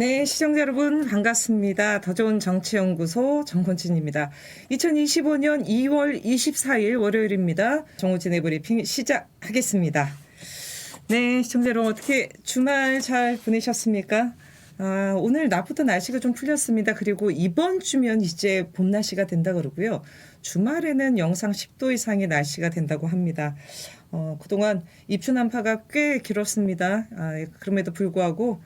네, 시청자 여러분 반갑습니다. 더 좋은 정치연구소 정건진입니다. 2025년 2월 24일 월요일입니다. 정호진의 브리핑 시작하겠습니다. 네, 시청자 여러분 어떻게 주말 잘 보내셨습니까? 오늘 낮부터 날씨가 좀 풀렸습니다. 그리고 이번 주면 이제 봄 날씨가 된다 그러고요. 주말에는 영상 10도 이상의 날씨가 된다고 합니다. 그동안 입추 난파가 꽤 길었습니다. 그럼에도 불구하고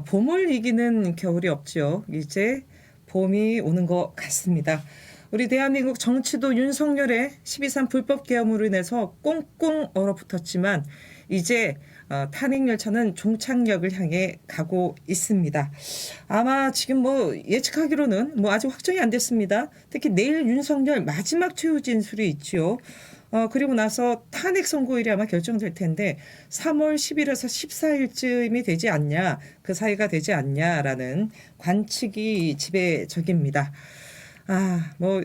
봄을 이기는 겨울이 없죠. 이제 봄이 오는 것 같습니다. 우리 대한민국 정치도 윤석열의 12.3 불법 계엄으로 인해서 꽁꽁 얼어붙었지만 이제 탄핵 열차는 종착역을 향해 가고 있습니다. 아마 지금 예측하기로는 아직 확정이 안 됐습니다. 특히 내일 윤석열 마지막 최후 진술이 있죠. 그리고 나서 탄핵 선고일이 아마 결정될 텐데 3월 10일에서 14일쯤이 되지 않냐, 그 사이가 되지 않냐라는 관측이 지배적입니다.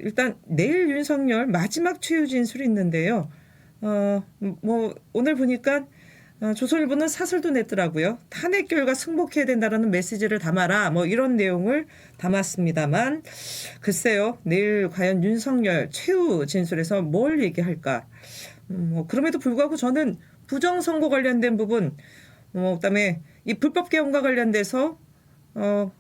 일단 내일 윤석열 마지막 최후 진술이 있는데요. 오늘 보니까 조선일보는 사설도 냈더라고요. 탄핵 결과 승복해야 된다라는 메시지를 담아라. 이런 내용을 담았습니다만 글쎄요. 내일 과연 윤석열 최후 진술에서 뭘 얘기할까? 그럼에도 불구하고 저는 부정선거 관련된 부분, 그다음에 이 불법 계엄과 관련돼서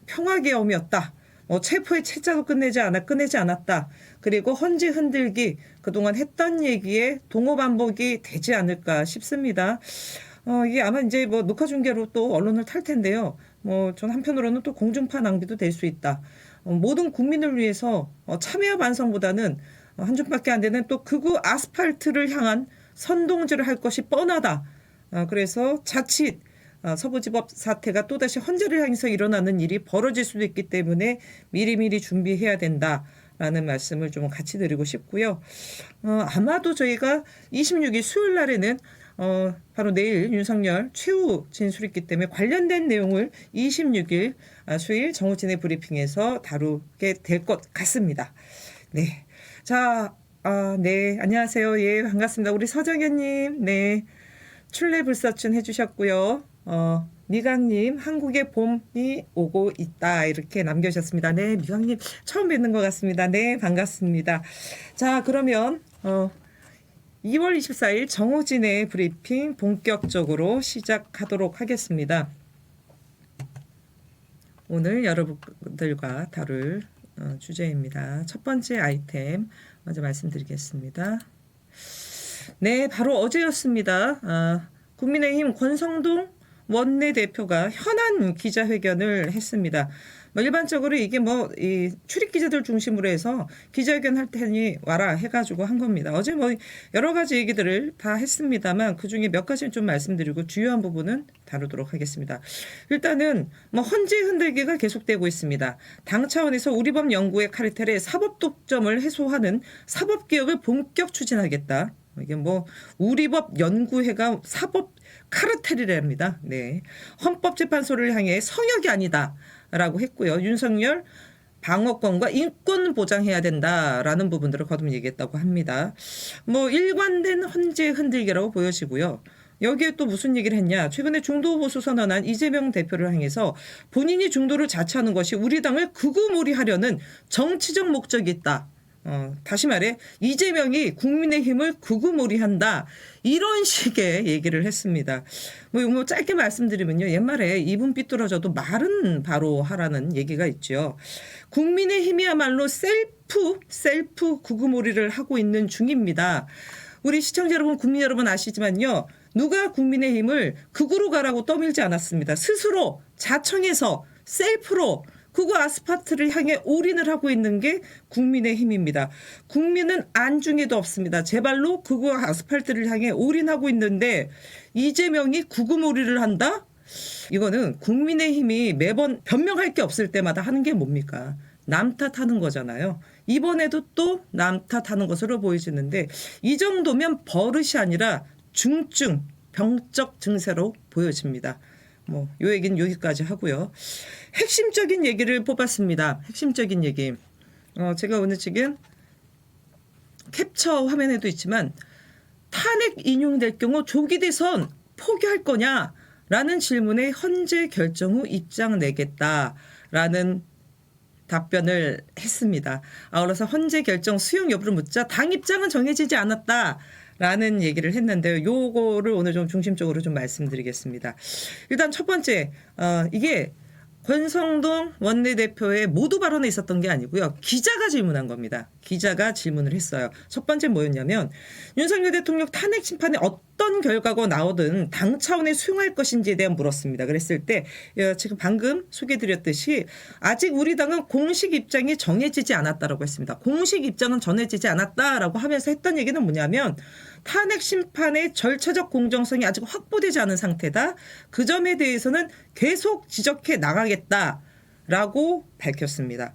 평화계엄이었다. 체포의 채자도 끝내지 않았다. 그리고 헌재 흔들기 그동안 했던 얘기에 동호반복이 되지 않을까 싶습니다. 이게 아마 이제 녹화 중계로 또 언론을 탈 텐데요. 전 한편으로는 또 공중파 낭비도 될 수 있다. 모든 국민을 위해서 참여 반성보다는 한 줌밖에 안 되는 또 극우 아스팔트를 향한 선동질을 할 것이 뻔하다. 그래서 자칫 서부지법 사태가 또다시 헌재를 향해서 일어나는 일이 벌어질 수도 있기 때문에 미리미리 준비해야 된다라는 말씀을 좀 같이 드리고 싶고요. 아마도 저희가 26일 수요일 날에는 바로 내일 윤석열 최후 진술이 있기 때문에 관련된 내용을 26일 수요일 정호진의 브리핑에서 다루게 될 것 같습니다. 네. 자, 네. 안녕하세요. 예, 반갑습니다. 우리 서정현님, 네. 출래불사춘 해주셨고요. 미강님, 한국의 봄이 오고 있다. 이렇게 남겨주셨습니다. 네, 미강님 처음 뵙는 것 같습니다. 네, 반갑습니다. 자, 그러면 2월 24일 정호진의 브리핑 본격적으로 시작하도록 하겠습니다. 오늘 여러분들과 다룰 주제입니다. 첫 번째 아이템 먼저 말씀드리겠습니다. 네, 바로 어제였습니다. 국민의힘 권성동 원내대표가 현안 기자회견을 했습니다. 일반적으로 이게 이 출입 기자들 중심으로 해서 기자회견 할 테니 와라 해가지고 한 겁니다. 어제 여러 가지 얘기들을 다 했습니다만 그 중에 몇 가지는 좀 말씀드리고 주요한 부분은 다루도록 하겠습니다. 일단은 헌재 흔들기가 계속되고 있습니다. 당 차원에서 우리법 연구의 카르텔의 사법 독점을 해소하는 사법개혁을 본격 추진하겠다. 이게 우리법 연구회가 사법 카르텔이랍니다. 네. 헌법재판소를 향해 성역이 아니다라고 했고요. 윤석열 방어권과 인권 보장해야 된다라는 부분들을 거듭 얘기했다고 합니다. 일관된 헌재 흔들기라고 보여지고요. 여기에 또 무슨 얘기를 했냐. 최근에 중도 보수 선언한 이재명 대표를 향해서 본인이 중도를 자처하는 것이 우리 당을 극우몰이하려는 정치적 목적이 있다. 다시 말해 이재명이 국민의힘을 극우몰이한다 이런 식의 얘기를 했습니다. 짧게 말씀드리면요, 옛말에 입은 삐뚤어져도 말은 바로 하라는 얘기가 있죠. 국민의힘이야말로 셀프 극우몰이를 하고 있는 중입니다. 우리 시청자 여러분, 국민 여러분 아시지만요, 누가 국민의힘을 극우로 가라고 떠밀지 않았습니다. 스스로 자청해서 셀프로 극우 아스팔트를 향해 올인을 하고 있는 게 국민의힘입니다. 국민은 안중에도 없습니다. 제 발로 극우 아스팔트를 향해 올인하고 있는데 이재명이 극우몰이를 한다? 이거는 국민의힘이 매번 변명할 게 없을 때마다 하는 게 뭡니까? 남 탓하는 거잖아요. 이번에도 또 남 탓하는 것으로 보여지는데 이 정도면 버릇이 아니라 중증 병적 증세로 보여집니다. 요 얘기는 여기까지 하고요. 핵심적인 얘기를 뽑았습니다. 핵심적인 얘기. 제가 오늘 지금 캡처 화면에도 있지만 탄핵 인용될 경우 조기 대선 포기할 거냐 라는 질문에 헌재 결정 후 입장 내겠다라는 답변을 했습니다. 아울러서 헌재 결정 수용 여부를 묻자 당 입장은 정해지지 않았다라는 얘기를 했는데요. 요거를 오늘 좀 중심적으로 좀 말씀드리겠습니다. 일단 첫 번째, 이게 권성동 원내대표의 모두 발언에 있었던 게 아니고요. 기자가 질문한 겁니다. 기자가 질문을 했어요. 첫 번째 뭐였냐면 윤석열 대통령 탄핵 심판에 어떤 결과가 나오든 당 차원에 수용할 것인지에 대한 물었습니다. 그랬을 때 지금 방금 소개드렸듯이 아직 우리 당은 공식 입장이 정해지지 않았다라고 했습니다. 공식 입장은 정해지지 않았다라고 하면서 했던 얘기는 뭐냐면 탄핵 심판의 절차적 공정성이 아직 확보되지 않은 상태다. 그 점에 대해서는 계속 지적해 나가겠다라고 밝혔습니다.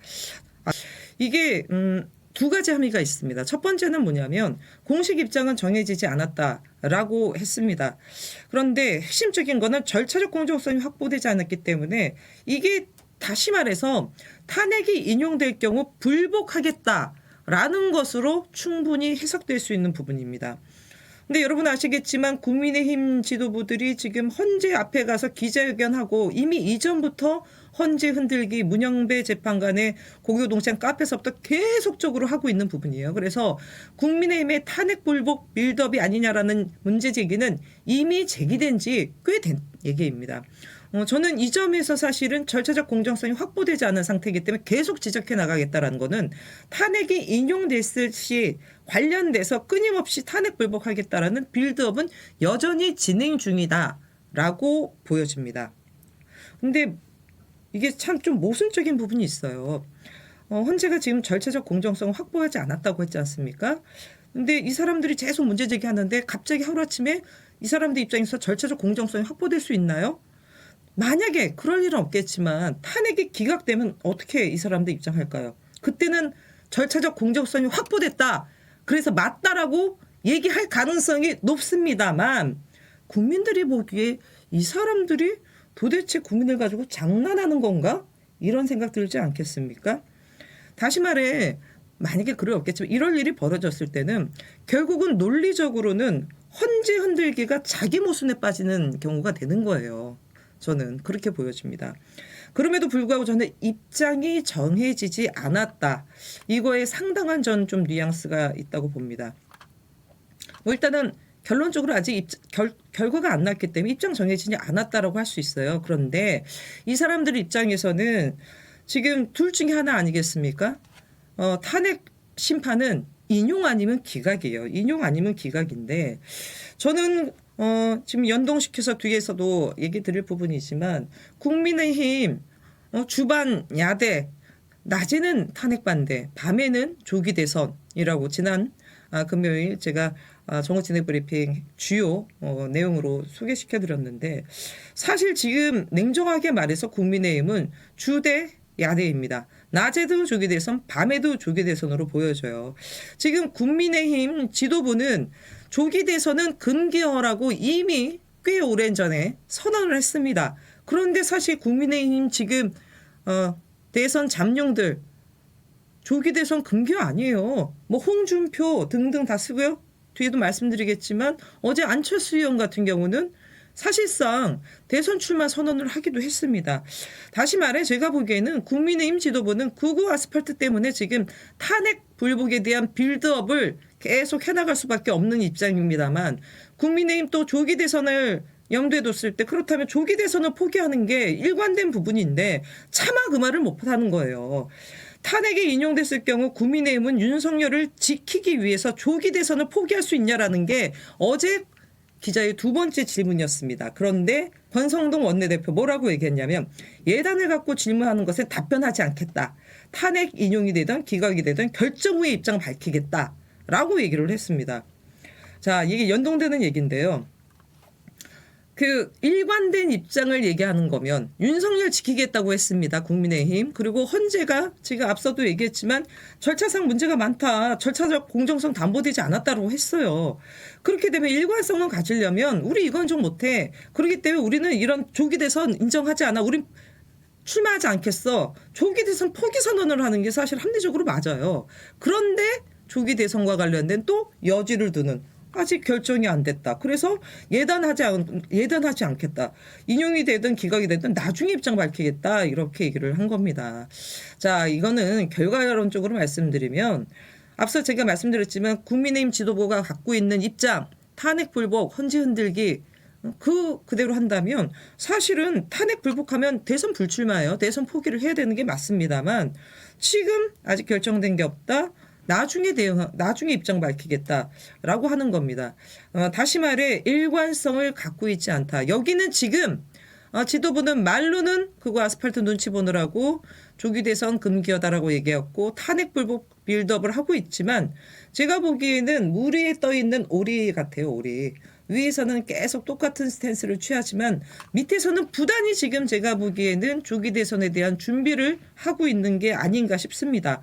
이게 두 가지 함의가 있습니다. 첫 번째는 뭐냐면 공식 입장은 정해지지 않았다라고 했습니다. 그런데 핵심적인 거는 절차적 공정성이 확보되지 않았기 때문에 이게 다시 말해서 탄핵이 인용될 경우 불복하겠다라는 것으로 충분히 해석될 수 있는 부분입니다. 근데 여러분 아시겠지만 국민의힘 지도부들이 지금 헌재 앞에 가서 기자회견하고 이미 이전부터 헌재 흔들기 문영배 재판관의 고교동창 카페서부터 계속적으로 하고 있는 부분이에요. 그래서 국민의힘의 탄핵 불복 빌드업이 아니냐라는 문제 제기는 이미 제기된 지 꽤 된 얘기입니다. 저는 이 점에서 사실은 절차적 공정성이 확보되지 않은 상태이기 때문에 계속 지적해 나가겠다라는 거는 탄핵이 인용됐을 시 관련돼서 끊임없이 탄핵 불복하겠다라는 빌드업은 여전히 진행 중이다라고 보여집니다. 근데 이게 참 좀 모순적인 부분이 있어요. 헌재가 지금 절차적 공정성을 확보하지 않았다고 했지 않습니까? 근데 이 사람들이 계속 문제 제기하는데 갑자기 하루아침에 이 사람들 입장에서 절차적 공정성이 확보될 수 있나요? 만약에 그럴 일은 없겠지만 탄핵이 기각되면 어떻게 이 사람들 입장할까요? 그때는 절차적 공정성이 확보됐다. 그래서 맞다라고 얘기할 가능성이 높습니다만 국민들이 보기에 이 사람들이 도대체 국민을 가지고 장난하는 건가? 이런 생각 들지 않겠습니까? 다시 말해 만약에 그럴 없겠지만 이럴 일이 벌어졌을 때는 결국은 논리적으로는 헌재 흔들기가 자기 모순에 빠지는 경우가 되는 거예요. 저는 그렇게 보여집니다. 그럼에도 불구하고 저는 입장이 정해지지 않았다. 이거에 상당한 전 좀 뉘앙스가 있다고 봅니다. 뭐 일단은 결론적으로 아직 결과가 안 났기 때문에 입장 정해지지 않았다라고 할 수 있어요. 그런데 이 사람들 입장에서는 지금 둘 중에 하나 아니겠습니까? 탄핵 심판은 인용 아니면 기각이에요. 인용 아니면 기각인데 저는 지금 연동시켜서 뒤에서도 얘기 드릴 부분이지만 국민의힘 주반 야대 낮에는 탄핵 반대 밤에는 조기 대선이라고 지난 금요일 제가 정오진행 브리핑 주요 내용으로 소개시켜드렸는데 사실 지금 냉정하게 말해서 국민의힘은 주대 야대입니다. 낮에도 조기 대선, 밤에도 조기 대선으로 보여져요. 지금 국민의힘 지도부는 조기 대선은 금기어라고 이미 꽤 오랜 전에 선언을 했습니다. 그런데 사실 국민의힘 지금 대선 잠룡들 조기 대선 금기어 아니에요. 뭐 홍준표 등등 다 쓰고요. 뒤에도 말씀드리겠지만 어제 안철수 의원 같은 경우는 사실상 대선 출마 선언을 하기도 했습니다. 다시 말해 제가 보기에는 국민의힘 지도부는 구구 아스팔트 때문에 지금 탄핵 불복에 대한 빌드업을 계속 해나갈 수밖에 없는 입장입니다만 국민의힘 또 조기 대선을 염두에 뒀을 때 그렇다면 조기 대선을 포기하는 게 일관된 부분인데 차마 그 말을 못하는 거예요. 탄핵이 인용됐을 경우 국민의힘은 윤석열을 지키기 위해서 조기 대선을 포기할 수 있냐라는 게 어제 기자의 두 번째 질문이었습니다. 그런데 권성동 원내대표 뭐라고 얘기했냐면 예단을 갖고 질문하는 것에 답변하지 않겠다. 탄핵 인용이 되든 기각이 되든 결정 후에 입장을 밝히겠다라고 얘기를 했습니다. 자, 이게 연동되는 얘기인데요. 그 일관된 입장을 얘기하는 거면 윤석열 지키겠다고 했습니다. 국민의힘. 그리고 헌재가 지금 앞서도 얘기했지만 절차상 문제가 많다. 절차적 공정성 담보되지 않았다고 했어요. 그렇게 되면 일관성을 가지려면 우리 이건 좀 못해. 그렇기 때문에 우리는 이런 조기 대선 인정하지 않아. 우린 출마하지 않겠어. 조기 대선 포기 선언을 하는 게 사실 합리적으로 맞아요. 그런데 조기 대선과 관련된 또 여지를 두는 아직 결정이 안 됐다. 그래서 예단하지 않겠다. 인용이 되든 기각이 되든 나중에 입장 밝히겠다. 이렇게 얘기를 한 겁니다. 자, 이거는 결과론적으로 말씀드리면 앞서 제가 말씀드렸지만 국민의힘 지도부가 갖고 있는 입장, 탄핵 불복, 헌재 흔들기 그대로 한다면 사실은 탄핵 불복하면 대선 불출마예요. 대선 포기를 해야 되는 게 맞습니다만 지금 아직 결정된 게 없다. 나중에 입장 밝히겠다라고 하는 겁니다. 다시 말해 일관성을 갖고 있지 않다. 여기는 지금 지도부는 말로는 그거 아스팔트 눈치 보느라고 조기 대선 금기어다라고 얘기했고 탄핵 불복 빌드업을 하고 있지만 제가 보기에는 물 위에 떠 있는 오리 같아요. 오리. 위에서는 계속 똑같은 스탠스를 취하지만 밑에서는 부단히 지금 제가 보기에는 조기 대선에 대한 준비를 하고 있는 게 아닌가 싶습니다.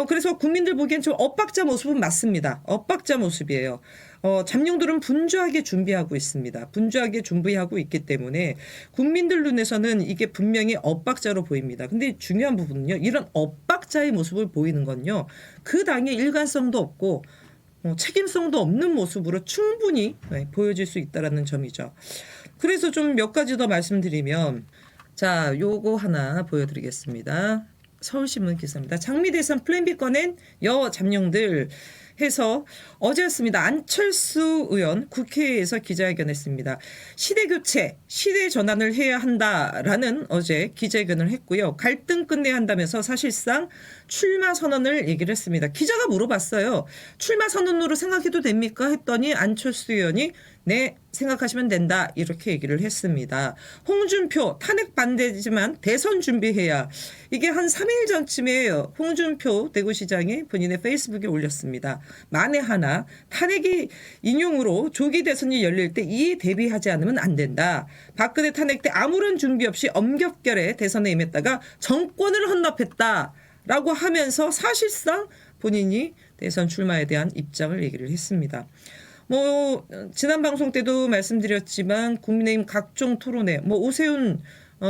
그래서 국민들 보기엔 좀 엇박자 모습은 맞습니다. 엇박자 모습이에요. 잠룡들은 분주하게 준비하고 있습니다. 분주하게 준비하고 있기 때문에 국민들 눈에서는 이게 분명히 엇박자로 보입니다. 근데 중요한 부분은요. 이런 엇박자의 모습을 보이는 건요. 그 당의 일관성도 없고 책임성도 없는 모습으로 충분히 보여질 수 있다는 점이죠. 그래서 좀 몇 가지 더 말씀드리면 자, 요거 하나 보여드리겠습니다. 서울신문 기사입니다. 장미대선 플랜 B 꺼낸 잠룡들 해서 어제였습니다. 안철수 의원 국회에서 기자회견했습니다. 시대교체, 시대전환을 해야 한다라는 어제 기자회견을 했고요. 갈등 끝내야 한다면서 사실상 출마 선언을 얘기를 했습니다. 기자가 물어봤어요. 출마 선언으로 생각해도 됩니까? 했더니 안철수 의원이 네, 생각하시면 된다. 이렇게 얘기를 했습니다. 홍준표 탄핵 반대지만 대선 준비해야. 이게 한 3일 전쯤에 홍준표 대구시장이 본인의 페이스북에 올렸습니다. 만에 하나 탄핵이 인용으로 조기 대선이 열릴 때 이에 대비하지 않으면 안 된다. 박근혜 탄핵 때 아무런 준비 없이 엄격결에 대선에 임했다가 정권을 헌납했다라고 하면서 사실상 본인이 대선 출마에 대한 입장을 얘기를 했습니다. 지난 방송 때도 말씀드렸지만 국민의힘 각종 토론회, 오세훈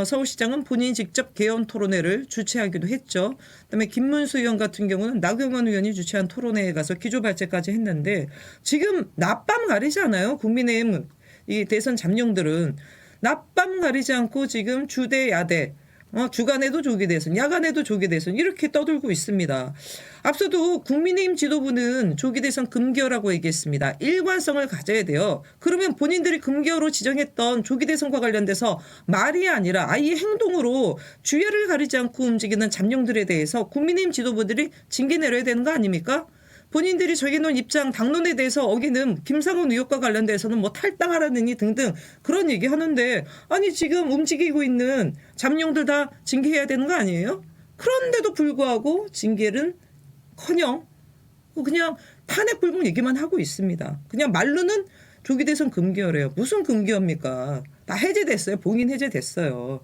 서울시장은 본인이 직접 개헌 토론회를 주최하기도 했죠. 그다음에 김문수 의원 같은 경우는 나경원 의원이 주최한 토론회에 가서 기조발제까지 했는데 지금 낮밤 가리지 않아요. 국민의힘 이 대선 잠룡들은 낮밤 가리지 않고 지금 주대 야대 주간에도 조기 대선, 야간에도 조기 대선 이렇게 떠들고 있습니다. 앞서도 국민의힘 지도부는 조기 대선 금기어라고 얘기했습니다. 일관성을 가져야 돼요. 그러면 본인들이 금기어로 지정했던 조기 대선과 관련돼서 말이 아니라 아예 행동으로 주야를 가리지 않고 움직이는 잠룡들에 대해서 국민의힘 지도부들이 징계 내려야 되는 거 아닙니까? 본인들이 정해놓은 입장, 당론에 대해서 어기는 김상훈 의혹과 관련돼서는 탈당하라느니 등등 그런 얘기 하는데 아니 지금 움직이고 있는 잠룡들 다 징계해야 되는 거 아니에요? 그런데도 불구하고 징계는 커녕 그냥 탄핵 불복 얘기만 하고 있습니다. 그냥 말로는 조기 대선 금기어래요. 무슨 금기어입니까? 다 해제됐어요. 봉인 해제됐어요.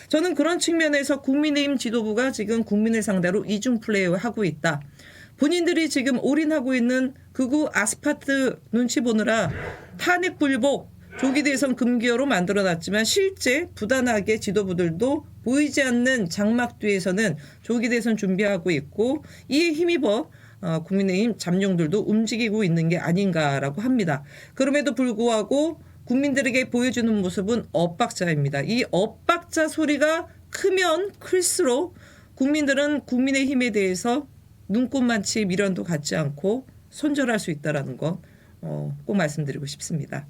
저는 그런 측면에서 국민의힘 지도부가 지금 국민을 상대로 이중 플레이를 하고 있다. 본인들이 지금 올인하고 있는 극우 아스파트 눈치 보느라 탄핵 불복, 조기 대선 금기어로 만들어놨지만 실제 부단하게 지도부들도 보이지 않는 장막 뒤에서는 조기 대선 준비하고 있고 이에 힘입어 국민의힘 잠룡들도 움직이고 있는 게 아닌가라고 합니다. 그럼에도 불구하고 국민들에게 보여주는 모습은 엇박자입니다. 이 엇박자 소리가 크면 클수록 국민들은 국민의힘에 대해서 눈꽃만치 미련도 갖지 않고 손절할 수 있다는 거 꼭 말씀드리고 싶습니다.